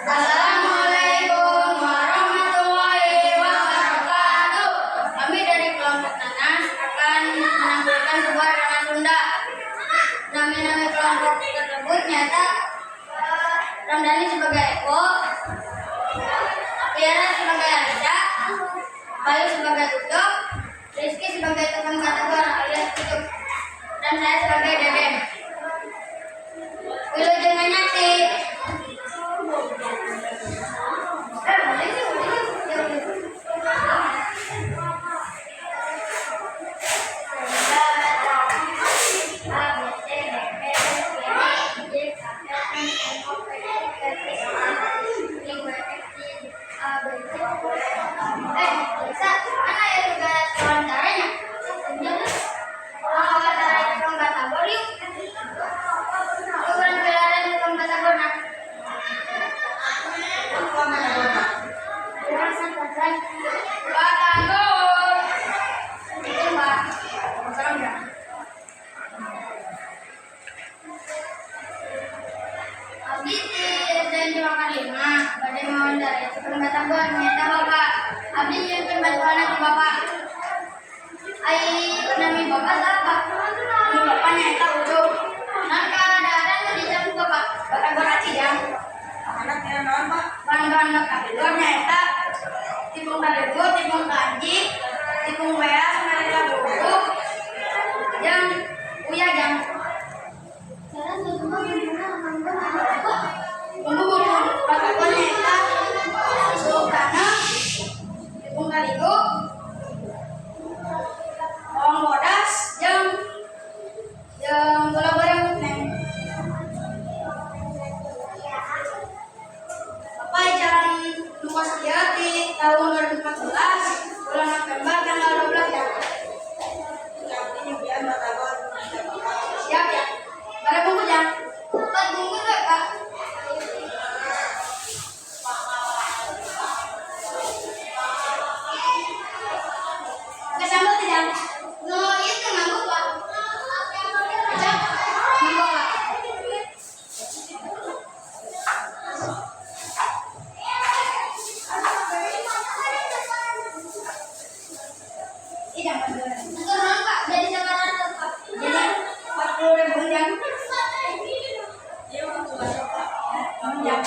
Assalamualaikum warahmatullahi wabarakatuh. Kami dari kelompok Nanas akan menampilkan sebuah drama Sunda. Nama kelompok tersebut nyata Ramdhani sebagai Eko, Tiara sebagai Alisa, Bayu sebagai Ucok, Rizky sebagai tukang batagor alias Ucok, dan saya sebagai Deden. Wilujeng Nyati. Bisa, mana ya tugas wawancaranya? Wawancara tukang batagor yuk. Ukuran gelaran tukang batagor nak. Batagor. Itu mbak. Sekarang udah. Abdi dan Cuma 5 pada mewawancarai tukang batagor nyata bapak. Abdi nyuruhkan bantuan ke bapak. Nami bapak siapa? Nami bapak nyata Ucok. Nah keadaan di jam bapak batagor aci jam. Anaknya naon Pak? Bahan-bahan batagor nyata tipung kalego, tipung kanji, tipung beas, mereka bubuk, jam uya jam. Bumbu batagor nyata sukana, tipung kalego, bawang bodas, jam gula goreng neng. Bapak jalan Lukas di tahun 2014 bulan November tanggal 12 ya. Abdi nyubian batagor. Siap ya. Pada bungkus ya. Empat bungkus ya kak. Oke sambal tidak? No itu mangkuk pak. Kecap mangkuk pak. Iya, turun Pak, jadi 900 Pak. Jadi 40.000 jam. Iya, Pak. Jam.